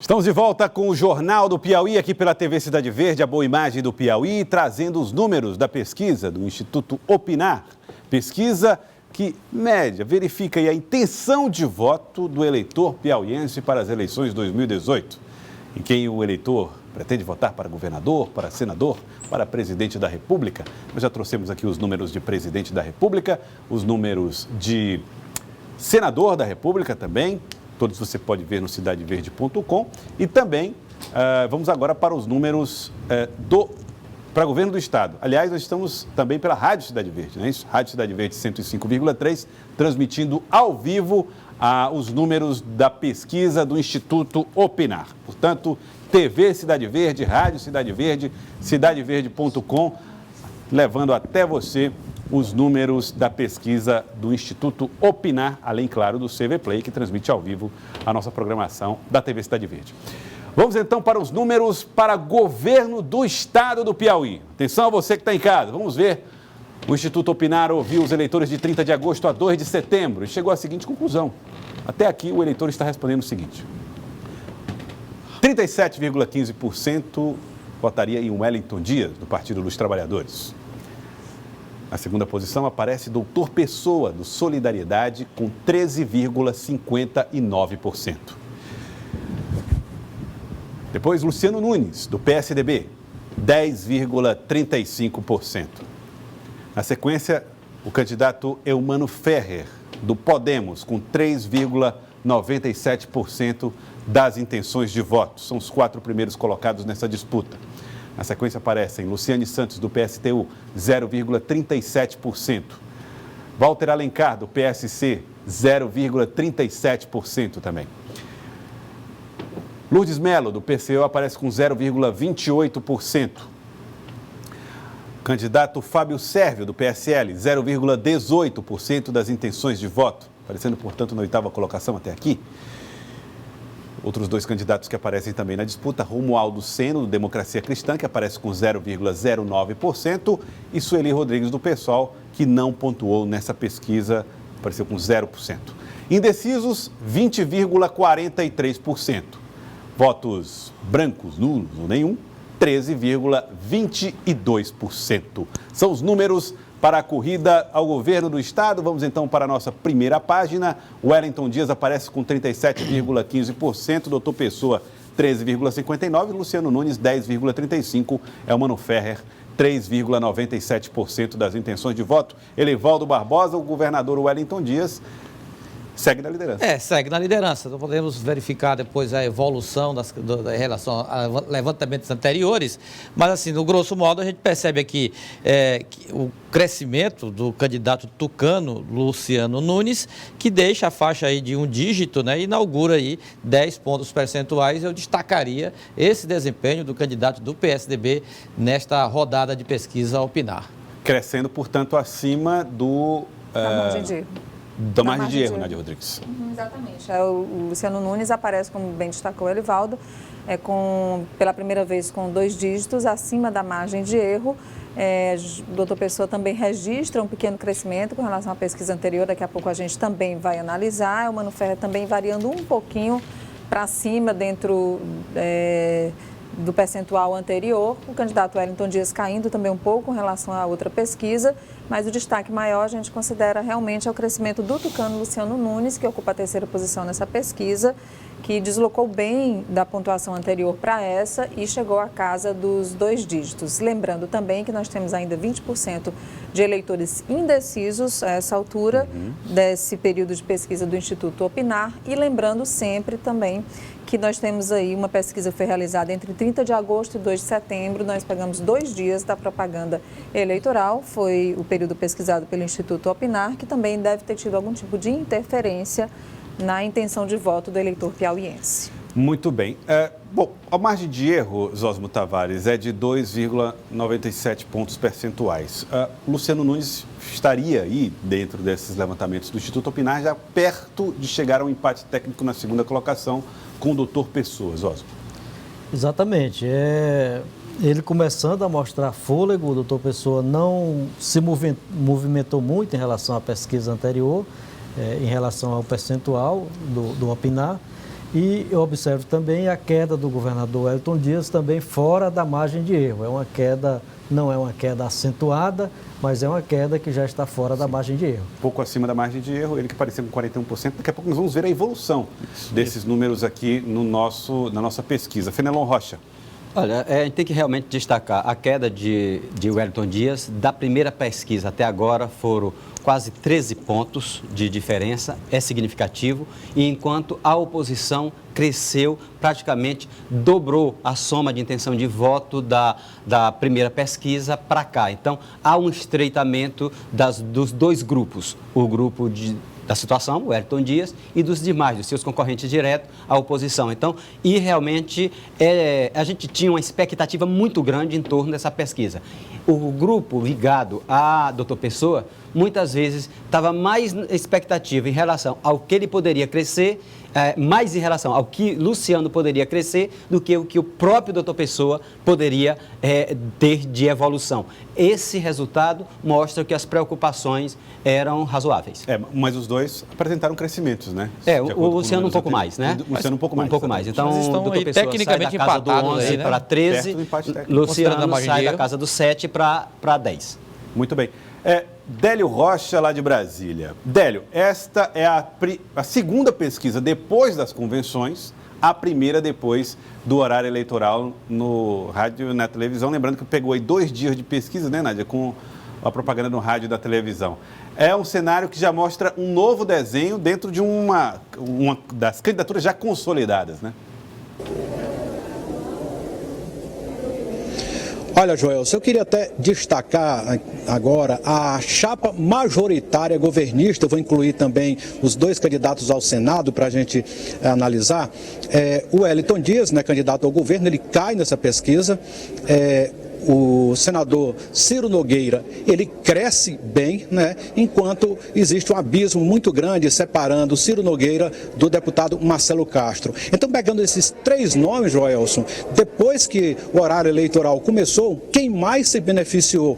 Estamos de volta com o Jornal do Piauí, aqui pela TV Cidade Verde, a boa imagem do Piauí, trazendo os números da pesquisa do Instituto Opinar. Pesquisa que mede, verifica a intenção de voto do eleitor piauiense para as eleições 2018. Em quem o eleitor pretende votar para governador, para senador, para presidente da República. Nós já trouxemos aqui os números de presidente da República, os números de senador da República também. Todos você pode ver no cidadeverde.com. E também vamos agora para os números para governo do Estado. Aliás, nós estamos também pela Rádio Cidade Verde, não é isso? Rádio Cidade Verde 105,3, transmitindo ao vivo os números da pesquisa do Instituto Opinar. Portanto, TV Cidade Verde, Rádio Cidade Verde, cidadeverde.com, levando até você os números da pesquisa do Instituto Opinar, além, claro, do CV Play, que transmite ao vivo a nossa programação da TV Cidade Verde. Vamos então para os números para governo do Estado do Piauí. Atenção a você que está em casa, vamos ver. O Instituto Opinar ouviu os eleitores de 30 de agosto a 2 de setembro e chegou à seguinte conclusão. Até aqui o eleitor está respondendo o seguinte: 37,15% votaria em Wellington Dias, do Partido dos Trabalhadores. Na segunda posição aparece Doutor Pessoa, do Solidariedade, com 13,59%. Depois, Luciano Nunes, do PSDB, 10,35%. Na sequência, o candidato Eumano Ferrer, do Podemos, com 3,97% das intenções de voto. São os 4 primeiros colocados nessa disputa. Na sequência aparecem Luciane Santos, do PSTU, 0,37%. Walter Alencar, do PSC, 0,37% também. Lourdes Mello, do PCO, aparece com 0,28%. Candidato Fábio Sérvio, do PSL, 0,18% das intenções de voto, aparecendo, portanto, na 8ª colocação até aqui. Outros 2 candidatos que aparecem também na disputa, Romualdo Seno, do Democracia Cristã, que aparece com 0,09%, e Sueli Rodrigues, do PSOL, que não pontuou nessa pesquisa, apareceu com 0%. Indecisos, 20,43%. Votos brancos, nulos ou nenhum, 13,22%. São os números para a corrida ao governo do Estado. Vamos então para a nossa primeira página. Wellington Dias aparece com 37,15%, Doutor Pessoa 13,59%, Luciano Nunes 10,35%, Eumano Ferrer 3,97% das intenções de voto. Elivaldo Barbosa, o governador Wellington Dias, segue na liderança. Segue na liderança. Então, podemos verificar depois a evolução em relação a levantamentos anteriores, mas, assim, no grosso modo, a gente percebe aqui que o crescimento do candidato tucano, Luciano Nunes, que deixa a faixa aí de 1 dígito, né, e inaugura aí 10 pontos percentuais. Eu destacaria esse desempenho do candidato do PSDB nesta rodada de pesquisa Opinar. Crescendo, portanto, acima do... Da margem de erro, Nádia Rodrigues. Exatamente. O Luciano Nunes aparece, como bem destacou o Elivaldo, pela primeira vez com 2 dígitos acima da margem de erro. O doutor Pessoa também registra um pequeno crescimento com relação à pesquisa anterior, daqui a pouco a gente também vai analisar. O Mano Ferrer também variando um pouquinho para cima dentro do percentual anterior, o candidato Wellington Dias caindo também um pouco em relação à outra pesquisa, mas o destaque maior a gente considera realmente o crescimento do tucano Luciano Nunes, que ocupa a 3ª posição nessa pesquisa, que deslocou bem da pontuação anterior para essa e chegou à casa dos 2 dígitos. Lembrando também que nós temos ainda 20% de eleitores indecisos a essa altura desse período de pesquisa do Instituto Opinar, e lembrando sempre também que nós temos aí uma pesquisa que foi realizada entre 30 de agosto e 2 de setembro, nós pegamos 2 dias da propaganda eleitoral, foi o período pesquisado pelo Instituto Opinar, que também deve ter tido algum tipo de interferência na intenção de voto do eleitor piauiense. Muito bem. Bom, a margem de erro, Zósimo Tavares, é de 2,97 pontos percentuais. Luciano Nunes estaria aí, dentro desses levantamentos do Instituto Opinar, já perto de chegar a um empate técnico na 2ª colocação com o doutor Pessoa, Zósimo. Exatamente. Ele começando a mostrar fôlego, o doutor Pessoa não se movimentou muito em relação à pesquisa anterior, em relação ao percentual do Opinar. E eu observo também a queda do governador Wellington Dias também fora da margem de erro. É uma queda, não é uma queda acentuada, mas é uma queda que já está fora da margem de erro. Pouco acima da margem de erro, ele que apareceu com 41%. Daqui a pouco nós vamos ver a evolução desses números aqui na nossa pesquisa. Fenelon Rocha. Olha, a gente tem que realmente destacar a queda de Wellington Dias. Da primeira pesquisa até agora foram quase 13 pontos de diferença, é significativo, e enquanto a oposição cresceu, praticamente dobrou a soma de intenção de voto da primeira pesquisa para cá. Então, há um estreitamento dos dois grupos, o grupo da situação, o Wellington Dias, e dos demais, dos seus concorrentes diretos, a oposição. Então, e realmente, a gente tinha uma expectativa muito grande em torno dessa pesquisa. O grupo ligado a doutor Pessoa, muitas vezes, estava mais expectativa em relação ao que ele poderia crescer, mais em relação ao que Luciano poderia crescer do que o que o próprio doutor Pessoa poderia ter de evolução. Esse resultado mostra que as preocupações eram razoáveis. Mas os dois apresentaram crescimentos, né? O Luciano um pouco mais, né? O Luciano um pouco mais. Um pouco mais. Então, o doutor Pessoa tecnicamente sai da casa do 11 aí, né? para 13, Luciano sai da casa do 7 para 10. Muito bem. Délio Rocha, lá de Brasília. Délio, esta é a segunda pesquisa depois das convenções, a primeira depois do horário eleitoral no rádio e na televisão. Lembrando que pegou aí 2 dias de pesquisa, né, Nádia, com a propaganda no rádio e da televisão. É um cenário que já mostra um novo desenho dentro de uma das candidaturas já consolidadas, né? Olha, Joelson, eu queria até destacar agora a chapa majoritária governista. Eu vou incluir também os 2 candidatos ao Senado para a gente analisar. O Wellington Dias, né, candidato ao governo, ele cai nessa pesquisa. O senador Ciro Nogueira, ele cresce bem, né? Enquanto existe um abismo muito grande separando o Ciro Nogueira do deputado Marcelo Castro. Então, pegando esses 3 nomes, Joelson, depois que o horário eleitoral começou, quem mais se beneficiou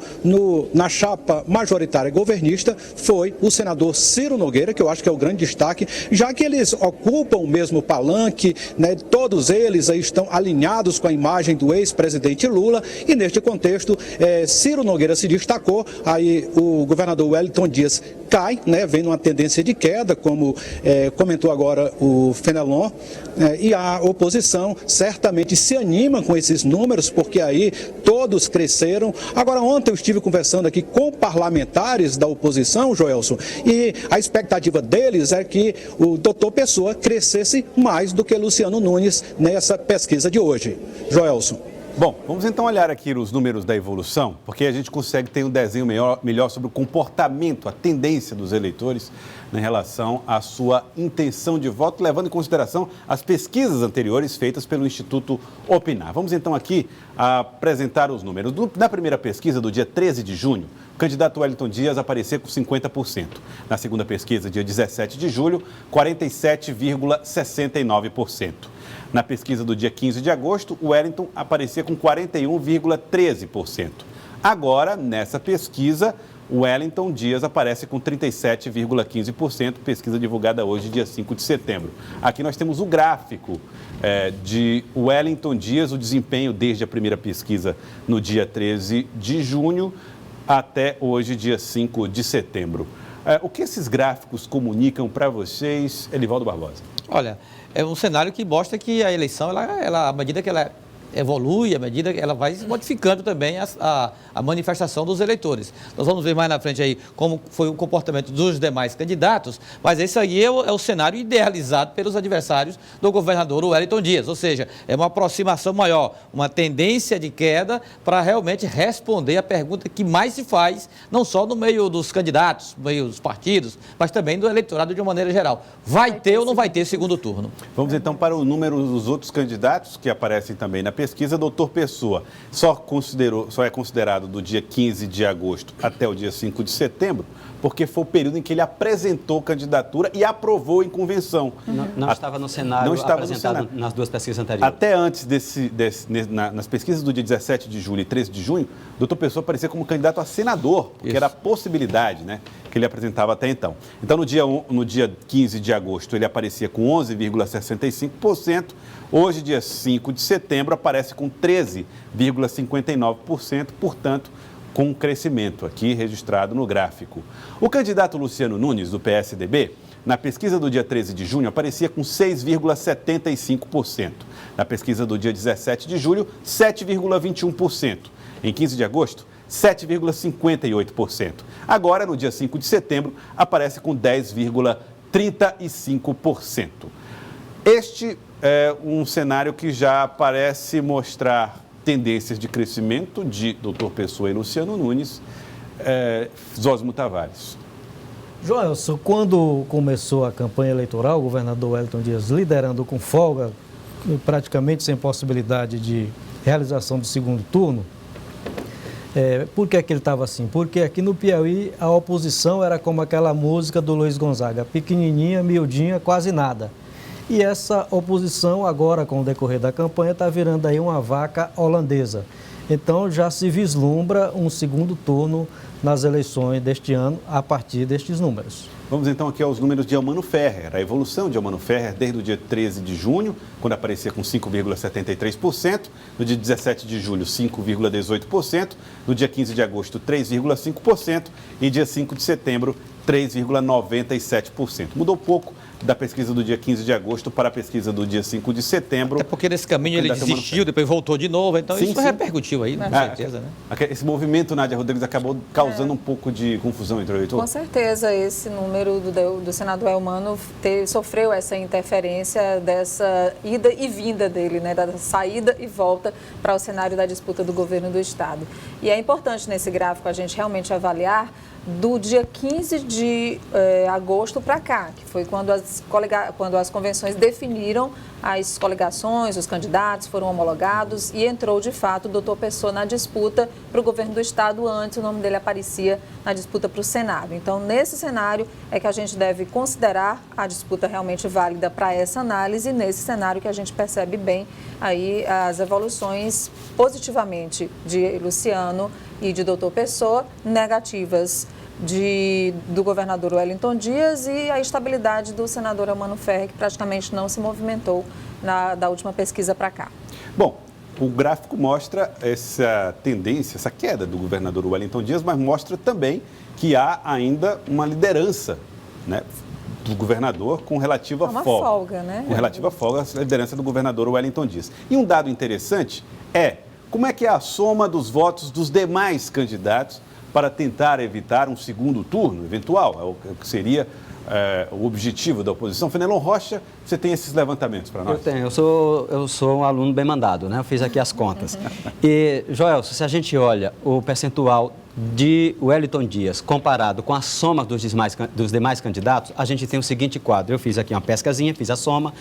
na chapa majoritária governista foi o senador Ciro Nogueira, que eu acho que é o grande destaque, já que eles ocupam o mesmo palanque, né? Todos eles aí estão alinhados com a imagem do ex-presidente Lula, e neste contexto, Ciro Nogueira se destacou, aí o governador Wellington Dias cai, né, vem numa tendência de queda, como comentou agora o Fenelon, e a oposição certamente se anima com esses números, porque aí todos cresceram. Agora, ontem eu estive conversando aqui com parlamentares da oposição, Joelson, e a expectativa deles é que o doutor Pessoa crescesse mais do que Luciano Nunes nessa pesquisa de hoje. Joelson. Bom, vamos então olhar aqui os números da evolução, porque a gente consegue ter um desenho melhor sobre o comportamento, a tendência dos eleitores em relação à sua intenção de voto, levando em consideração as pesquisas anteriores feitas pelo Instituto Opinar. Vamos então aqui apresentar os números. Na primeira pesquisa, do dia 13 de junho, o candidato Wellington Dias apareceu com 50%. Na segunda pesquisa, dia 17 de julho, 47,69%. Na pesquisa do dia 15 de agosto, o Wellington aparecia com 41,13%. Agora, nessa pesquisa, o Wellington Dias aparece com 37,15%, pesquisa divulgada hoje, dia 5 de setembro. Aqui nós temos o gráfico de Wellington Dias, o desempenho desde a primeira pesquisa no dia 13 de junho até hoje, dia 5 de setembro. O que esses gráficos comunicam para vocês, Elivaldo Barbosa? Olha, é um cenário que mostra que a eleição, à medida que ela evolui, à medida que ela vai modificando também a manifestação dos eleitores. Nós vamos ver mais na frente aí como foi o comportamento dos demais candidatos, mas esse aí é o cenário idealizado pelos adversários do governador Wellington Dias, ou seja, é uma aproximação maior, uma tendência de queda para realmente responder a pergunta que mais se faz, não só no meio dos candidatos, no meio dos partidos, mas também do eleitorado de uma maneira geral. Vai ter ou não vai ter segundo turno? Vamos então para o número dos outros candidatos que aparecem também na pesquisa, doutor Pessoa, só é considerado do dia 15 de agosto até o dia 5 de setembro, porque foi o período em que ele apresentou candidatura e aprovou em convenção. Não estava no cenário não estava apresentado no cenário. nas duas pesquisas anteriores. Até antes nas pesquisas do dia 17 de julho e 13 de junho, o doutor Pessoa aparecia como candidato a senador, porque era a possibilidade, né, que ele apresentava até então. Então, no dia 15 de agosto, ele aparecia com 11,65%. Hoje, dia 5 de setembro, aparece com 13,59%, portanto, com um crescimento aqui registrado no gráfico. O candidato Luciano Nunes, do PSDB, na pesquisa do dia 13 de junho, aparecia com 6,75%. Na pesquisa do dia 17 de julho, 7,21%. Em 15 de agosto, 7,58%. Agora, no dia 5 de setembro, aparece com 10,35%. Este é um cenário que já parece mostrar tendências de crescimento de doutor Pessoa e Luciano Nunes. Zósimo Tavares. Joelson, quando começou a campanha eleitoral, o governador Wellington Dias liderando com folga, praticamente sem possibilidade de realização do segundo turno, por que ele estava assim? Porque aqui no Piauí a oposição era como aquela música do Luiz Gonzaga, pequenininha, miudinha, quase nada. E essa oposição agora, com o decorrer da campanha, está virando aí uma vaca holandesa. Então já se vislumbra um segundo turno nas eleições deste ano a partir destes números. Vamos então aqui aos números de Eumano Ferrer. A evolução de Eumano Ferrer desde o dia 13 de junho, quando aparecia com 5,73%, no dia 17 de julho 5,18%, no dia 15 de agosto 3,5% e dia 5 de setembro 3,97%. Mudou pouco da pesquisa do dia 15 de agosto para a pesquisa do dia 5 de setembro. Até porque nesse caminho ele desistiu, depois voltou de novo, então sim, isso repercutiu aí, com certeza, né? Esse movimento, Nádia Rodrigues, acabou causando um pouco de confusão entre o eleitor? Com certeza, esse número do senador Eumano sofreu essa interferência dessa ida e vinda dele, né, da saída e volta para o cenário da disputa do governo do Estado. E é importante nesse gráfico a gente realmente avaliar do dia 15 de agosto para cá, que foi quando as convenções definiram as coligações, os candidatos foram homologados e entrou, de fato, o doutor Pessoa na disputa para o governo do Estado. Antes, o nome dele aparecia na disputa para o Senado. Então, nesse cenário é que a gente deve considerar a disputa realmente válida para essa análise, nesse cenário que a gente percebe bem aí as evoluções positivamente de Luciano e de doutor Pessoa, negativas do governador Wellington Dias e a estabilidade do senador Eumano Ferrer, que praticamente não se movimentou da última pesquisa para cá. Bom, o gráfico mostra essa tendência, essa queda do governador Wellington Dias, mas mostra também que há ainda uma liderança, né, do governador com relativa folga. Né? Com relativa folga, a liderança do governador Wellington Dias. E um dado interessante como é que é a soma dos votos dos demais candidatos para tentar evitar um segundo turno eventual, é o que seria o objetivo da oposição. Fenelon Rocha, você tem esses levantamentos para nós? Eu tenho, eu sou um aluno bem mandado, né? Eu fiz aqui as contas. E, Joel, se a gente olha o percentual de Wellington Dias comparado com a soma dos demais candidatos, a gente tem o seguinte quadro. Eu fiz aqui uma pescazinha, fiz a soma.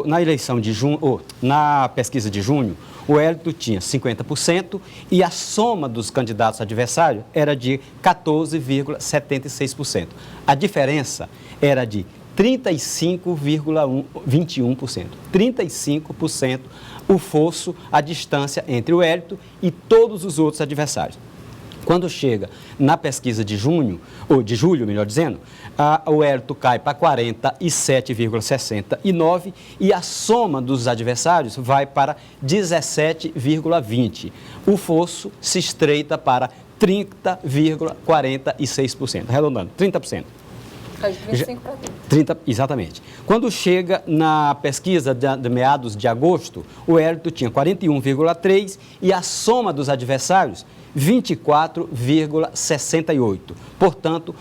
Na eleição de junho, na pesquisa de junho, o Wellington tinha 50% e a soma dos candidatos adversários era de 14,76%. A diferença era de 35,21%. 35% o fosso, a distância entre o Wellington e todos os outros adversários. Quando chega na pesquisa de junho, ou de julho, melhor dizendo, o Wellington cai para 47,69 e a soma dos adversários vai para 17,20. O fosso se estreita para 30,46%, arredondando, 30%. De 25 para 30, exatamente. Quando chega na pesquisa de meados de agosto, o Wellington tinha 41,3 e a soma dos adversários 24,68. Portanto,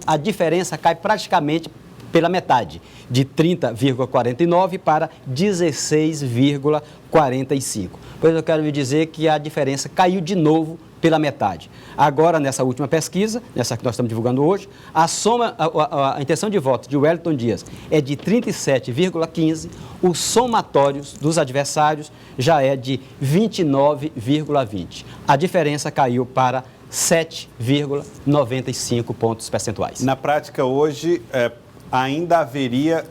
a diferença cai praticamente pela metade, de 30,49 para 16,45. Pois eu quero lhe dizer que a diferença caiu de novo pela metade. Agora, nessa última pesquisa, nessa que nós estamos divulgando hoje, a intenção de voto de Wellington Dias é de 37,15%, os somatórios dos adversários já é de 29,20%. A diferença caiu para 7,95 pontos percentuais. Na prática, hoje, ainda haveria...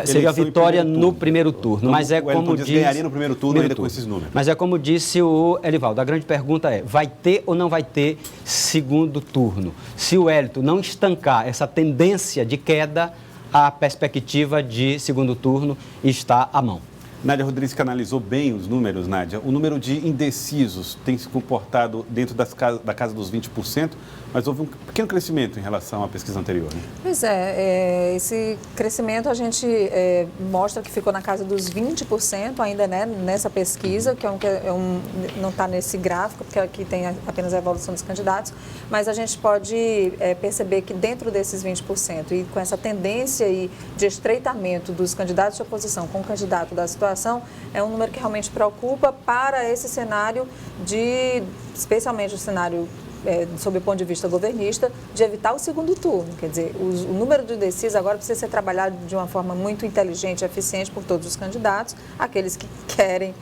Seria a vitória no primeiro turno, Então, mas é como diz... ganharia no primeiro turno ainda com esses números. Mas é como disse o Elivaldo, a grande pergunta é, vai ter ou não vai ter segundo turno? Se o Wellington não estancar essa tendência de queda, a perspectiva de segundo turno está à mão. Nádia Rodrigues, que analisou bem os números, Nádia. O número de indecisos tem se comportado dentro da casa dos 20%, mas houve um pequeno crescimento em relação à pesquisa anterior, né? Pois é, esse crescimento a gente mostra que ficou na casa dos 20% ainda, né, nessa pesquisa, que não está nesse gráfico, porque aqui tem apenas a evolução dos candidatos, mas a gente pode perceber que dentro desses 20% e com essa tendência aí de estreitamento dos candidatos de oposição com o candidato da situação, é um número que realmente preocupa para esse cenário especialmente o cenário sob o ponto de vista governista, de evitar o segundo turno. Quer dizer, o número de indecisos agora precisa ser trabalhado de uma forma muito inteligente e eficiente por todos os candidatos, aqueles que querem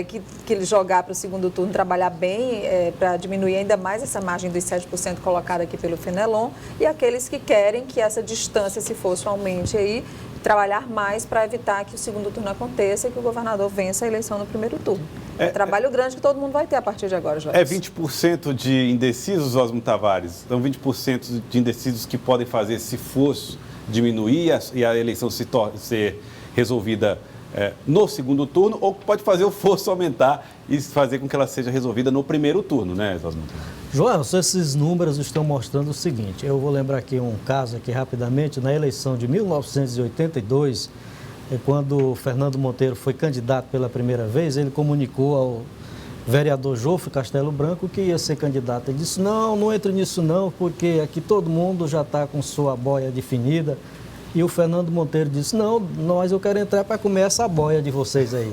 que jogar para o segundo turno, trabalhar bem para diminuir ainda mais essa margem dos 7% colocada aqui pelo Fenelon, e aqueles que querem que essa distância, se fosse, aumente aí, trabalhar mais para evitar que o segundo turno aconteça e que o governador vença a eleição no primeiro turno. Trabalho grande que todo mundo vai ter a partir de agora, Jorge. 20% de indecisos, Osmo Tavares. Então, 20% de indecisos que podem fazer, se fosse diminuir e a eleição ser resolvida no segundo turno, ou pode fazer o fosso aumentar e fazer com que ela seja resolvida no primeiro turno, né, Osmo Tavares? João, esses números estão mostrando o seguinte, eu vou lembrar aqui um caso aqui rapidamente, na eleição de 1982, quando Fernando Monteiro foi candidato pela primeira vez, ele comunicou ao vereador Jofre Castelo Branco que ia ser candidato. Ele disse, não entre nisso não, porque aqui todo mundo já está com sua boia definida. E o Fernando Monteiro disse, não, mas eu quero entrar para comer essa boia de vocês aí.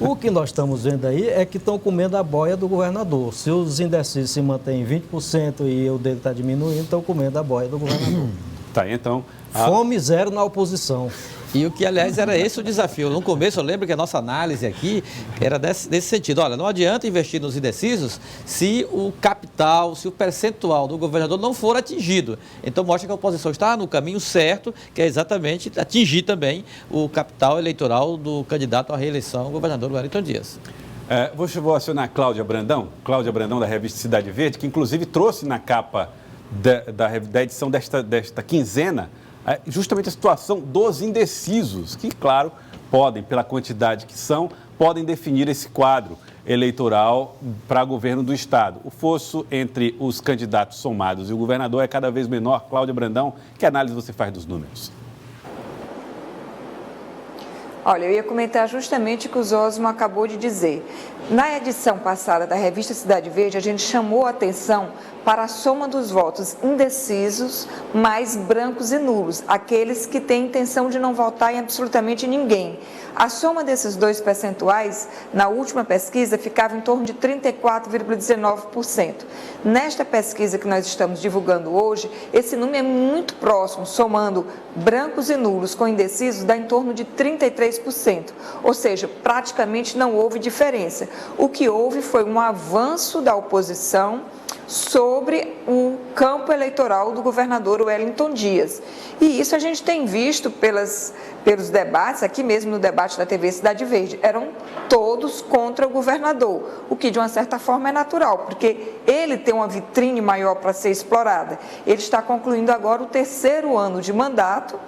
O que nós estamos vendo aí é que estão comendo a boia do governador. Se os indecisos se mantêm em 20% e o dele está diminuindo, estão comendo a boia do governador. Tá, então... Fome zero na oposição. E o que, aliás, era esse o desafio. No começo, eu lembro que a nossa análise aqui era nesse sentido. Olha, não adianta investir nos indecisos se o capital, se o percentual do governador não for atingido. Então, mostra que a oposição está no caminho certo, que é exatamente atingir também o capital eleitoral do candidato à reeleição, o governador Wellington Dias. Vou acionar a Cláudia Brandão da revista Cidade Verde, que inclusive trouxe na capa da edição desta quinzena justamente a situação dos indecisos, que, claro, podem, pela quantidade que são, podem definir esse quadro eleitoral para governo do Estado. O fosso entre os candidatos somados e o governador é cada vez menor. Cláudia Brandão, que análise você faz dos números? Olha, eu ia comentar justamente o que o Osmo acabou de dizer. Na edição passada da revista Cidade Verde, a gente chamou a atenção para a soma dos votos indecisos mais brancos e nulos, aqueles que têm intenção de não votar em absolutamente ninguém. A soma desses dois percentuais, na última pesquisa, ficava em torno de 34,19%. Nesta pesquisa que nós estamos divulgando hoje, esse número é muito próximo, somando brancos e nulos com indecisos, dá em torno de 33%. Ou seja, praticamente não houve diferença. O que houve foi um avanço da oposição sobre o campo eleitoral do governador Wellington Dias. E isso a gente tem visto pelos debates, aqui mesmo no debate da TV Cidade Verde, eram todos contra o governador, o que de uma certa forma é natural, porque ele tem uma vitrine maior para ser explorada. Ele está concluindo agora o 3º ano de mandato,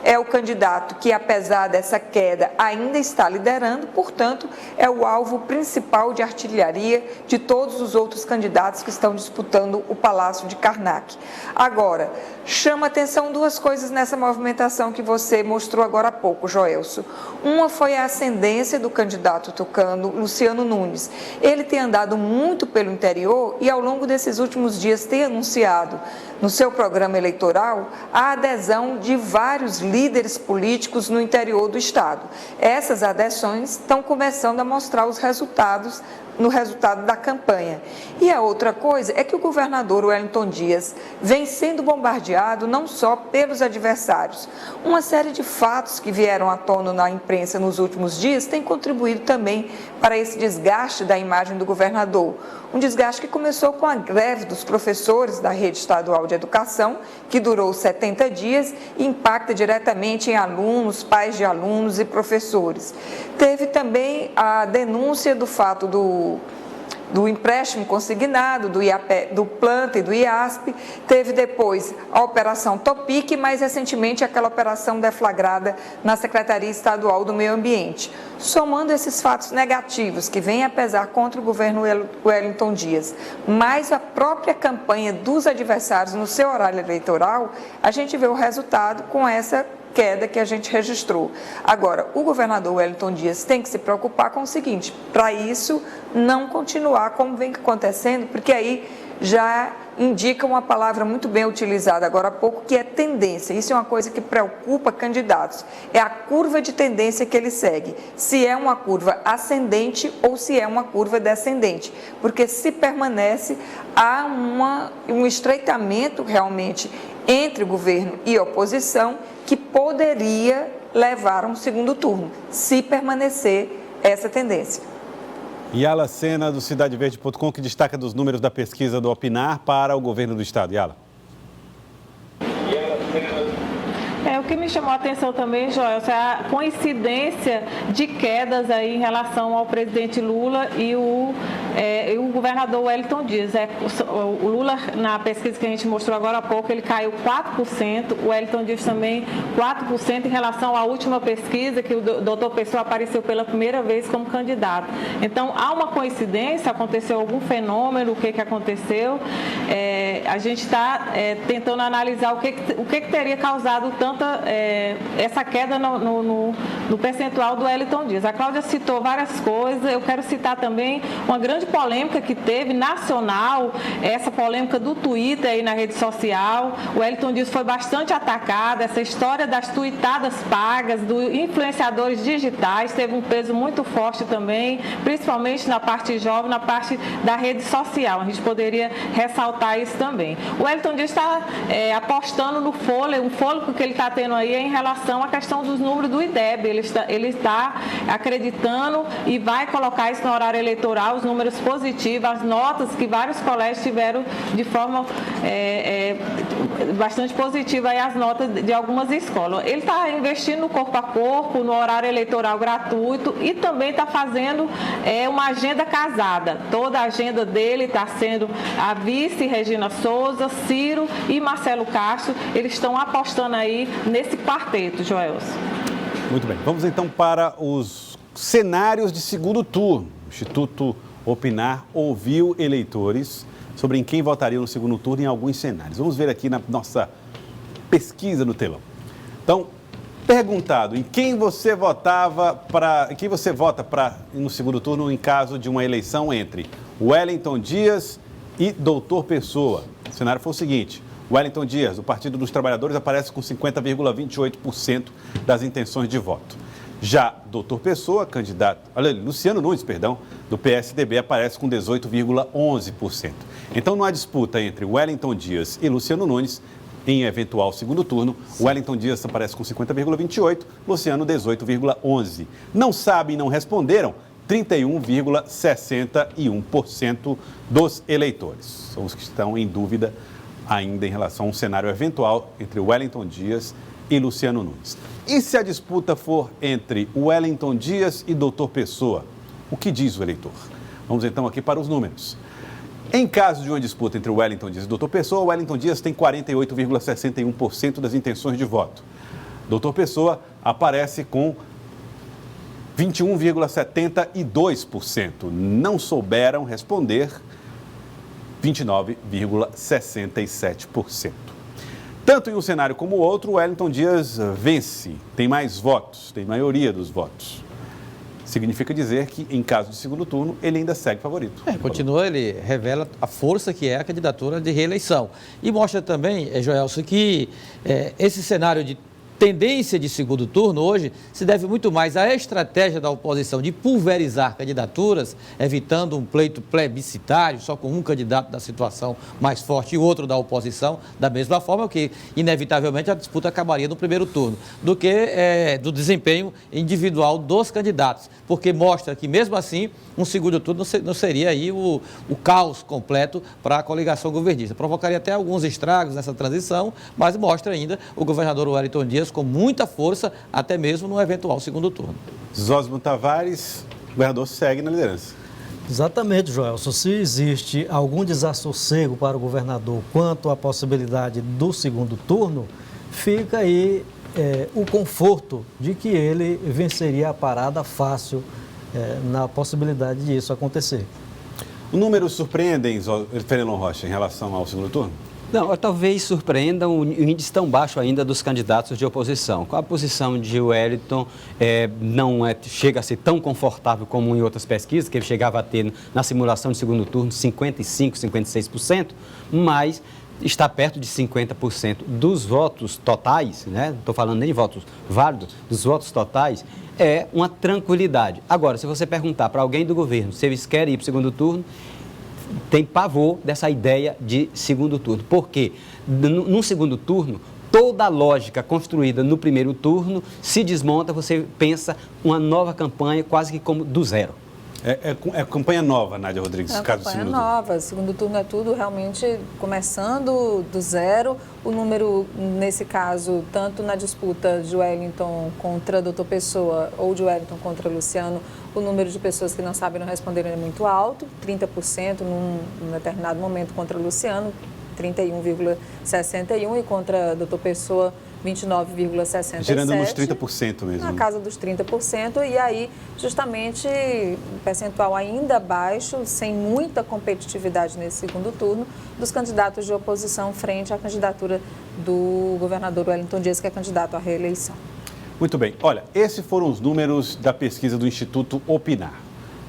é o candidato que, apesar dessa queda, ainda está liderando, portanto, é o alvo principal de artilharia de todos os outros candidatos que estão disputando o Palácio de Karnak. Agora, chama atenção duas coisas nessa movimentação que você mostrou agora há pouco, Joelso. Uma foi a ascendência do candidato tucano Luciano Nunes. Ele tem andado muito pelo interior e, ao longo desses últimos dias, tem anunciado no seu programa eleitoral a adesão de vários líderes políticos no interior do estado. Essas adesões estão começando a mostrar os resultados no resultado da campanha. E a outra coisa é que o governador Wellington Dias vem sendo bombardeado não só pelos adversários. Uma série de fatos que vieram à tona na imprensa nos últimos dias tem contribuído também para esse desgaste da imagem do governador. Um desgaste que começou com a greve dos professores da rede estadual de educação, que durou 70 dias e impacta diretamente em alunos, pais de alunos e professores. Teve também a denúncia do fato do empréstimo consignado, do Planta e do IASP, teve depois a Operação Topic e mais recentemente aquela operação deflagrada na Secretaria Estadual do Meio Ambiente. Somando esses fatos negativos que vêm a pesar contra o governo Wellington Dias, mais a própria campanha dos adversários no seu horário eleitoral, a gente vê o resultado com essa queda que a gente registrou. Agora, o governador Wellington Dias tem que se preocupar com o seguinte, para isso não continuar como vem acontecendo, porque aí já indica uma palavra muito bem utilizada agora há pouco, que é tendência. Isso é uma coisa que preocupa candidatos. É a curva de tendência que ele segue. Se é uma curva ascendente ou se é uma curva descendente. Porque se permanece, há um estreitamento realmente entre governo e oposição que poderia levar a um segundo turno, se permanecer essa tendência. Yala Sena, do CidadeVerde.com, que destaca dos números da pesquisa do Opinar para o governo do estado. Yala. O que me chamou a atenção também, Joel, é a coincidência de quedas aí em relação ao presidente Lula e o governador Wellington Dias. O Lula, na pesquisa que a gente mostrou agora há pouco, ele caiu 4%, o Wellington Dias também 4% em relação à última pesquisa, que o doutor Pessoa apareceu pela primeira vez como candidato. Então, há uma coincidência, aconteceu algum fenômeno, o que aconteceu? A gente está tentando analisar o que teria causado tanta essa queda no percentual do Wellington Dias. A Cláudia citou várias coisas, eu quero citar também uma grande polêmica que teve nacional, essa polêmica do Twitter aí na rede social. O Wellington Dias foi bastante atacado, essa história das tuitadas pagas, dos influenciadores digitais, teve um peso muito forte também, principalmente na parte jovem, na parte da rede social. A gente poderia ressaltar isso também. O Wellington Dias está apostando no fôlego, um fôlego que ele está tendo aí em relação à questão dos números do IDEB. Ele está acreditando e vai colocar isso no horário eleitoral, os números positivos, as notas que vários colégios tiveram de forma bastante positiva, aí as notas de algumas escolas. Ele está investindo no corpo a corpo, no horário eleitoral gratuito e também está fazendo uma agenda casada. Toda a agenda dele está sendo a vice Regina Souza, Ciro e Marcelo Castro. Eles estão apostando aí nesse quarteto, Joelson. Muito bem. Vamos então para os cenários de segundo turno. O Instituto Opinar ouviu eleitores sobre em quem votariam no segundo turno em alguns cenários. Vamos ver aqui na nossa pesquisa no telão. Então, perguntado em quem você vota no segundo turno em caso de uma eleição entre Wellington Dias e Doutor Pessoa. O cenário foi o seguinte: Wellington Dias, do Partido dos Trabalhadores, aparece com 50,28% das intenções de voto. Já Doutor Pessoa, Luciano Nunes, do PSDB, aparece com 18,11%. Então, não há disputa entre Wellington Dias e Luciano Nunes em eventual segundo turno. Wellington Dias aparece com 50,28%, Luciano 18,11%. Não sabem e não responderam 31,61% dos eleitores. São os que estão em dúvida ainda em relação a um cenário eventual entre Wellington Dias e Luciano Nunes. E se a disputa for entre Wellington Dias e Doutor Pessoa, o que diz o eleitor? Vamos então aqui para os números. Em caso de uma disputa entre Wellington Dias e Doutor Pessoa, Wellington Dias tem 48,61% das intenções de voto. Doutor Pessoa aparece com 21,72%. Não souberam responder 29,67%. Tanto em um cenário como o outro, o Wellington Dias vence, tem mais votos, tem maioria dos votos. Significa dizer que, em caso de segundo turno, ele ainda segue favorito. Continua, ele revela a força que é a candidatura de reeleição. E mostra também, Joelson, que esse cenário de tendência de segundo turno hoje se deve muito mais à estratégia da oposição de pulverizar candidaturas, evitando um pleito plebiscitário, só com um candidato da situação mais forte e outro da oposição, da mesma forma que, inevitavelmente, a disputa acabaria no primeiro turno, do que do desempenho individual dos candidatos, porque mostra que, mesmo assim, um segundo turno não seria aí o caos completo para a coligação governista. Provocaria até alguns estragos nessa transição, mas mostra ainda o governador Wellington Dias com muita força, até mesmo no eventual segundo turno. Zósimo Tavares, o governador segue na liderança. Exatamente, Joelson. Se existe algum desassossego para o governador quanto à possibilidade do segundo turno, fica aí o conforto de que ele venceria a parada fácil na possibilidade disso acontecer. Os números surpreendem, Fenelon Rocha, em relação ao segundo turno? Não, talvez surpreendam o índice tão baixo ainda dos candidatos de oposição. Com a posição de Wellington, não chega a ser tão confortável como em outras pesquisas, que ele chegava a ter na simulação de segundo turno 55%, 56%, mas está perto de 50% dos votos totais, né? Não estou falando nem de votos válidos, dos votos totais, é uma tranquilidade. Agora, se você perguntar para alguém do governo se eles querem ir para o segundo turno, tem pavor dessa ideia de segundo turno. Porque no segundo turno, toda a lógica construída no primeiro turno se desmonta, você pensa uma nova campanha quase que como do zero. É campanha nova, Nádia Rodrigues, É caso do campanha segundo turno. nova. Segundo turno é tudo realmente começando do zero. O número, nesse caso, tanto na disputa de Wellington contra Dr. Pessoa ou de Wellington contra Luciano, o número de pessoas que não sabem não responderam é muito alto, 30% num determinado momento contra Luciano, 31,61% e contra Dr. Pessoa, 29,67%. Girando nos 30% mesmo. Na casa dos 30%, e aí, justamente, percentual ainda baixo, sem muita competitividade nesse segundo turno, dos candidatos de oposição frente à candidatura do governador Wellington Dias, que é candidato à reeleição. Muito bem. Olha, esses foram os números da pesquisa do Instituto Opinar.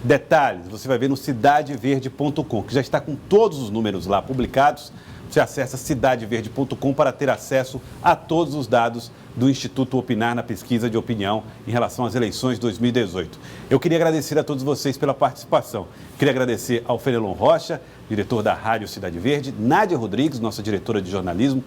Detalhes, você vai ver no cidadeverde.com, que já está com todos os números lá publicados. Você acessa cidadeverde.com para ter acesso a todos os dados do Instituto Opinar na pesquisa de opinião em relação às eleições de 2018. Eu queria agradecer a todos vocês pela participação. Queria agradecer ao Fenelon Rocha, diretor da Rádio Cidade Verde, Nádia Rodrigues, nossa diretora de jornalismo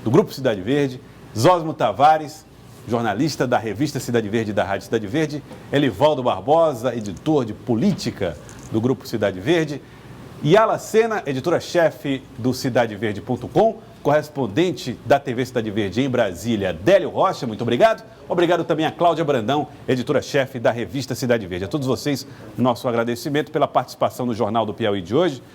do Grupo Cidade Verde, Zósimo Tavares, jornalista da revista Cidade Verde e da Rádio Cidade Verde, Elivaldo Barbosa, editor de política do Grupo Cidade Verde, e Ala Sena, editora-chefe do cidadeverde.com, correspondente da TV Cidade Verde em Brasília, Délio Rocha, muito obrigado. Obrigado também a Cláudia Brandão, editora-chefe da revista Cidade Verde. A todos vocês, nosso agradecimento pela participação no Jornal do Piauí de hoje.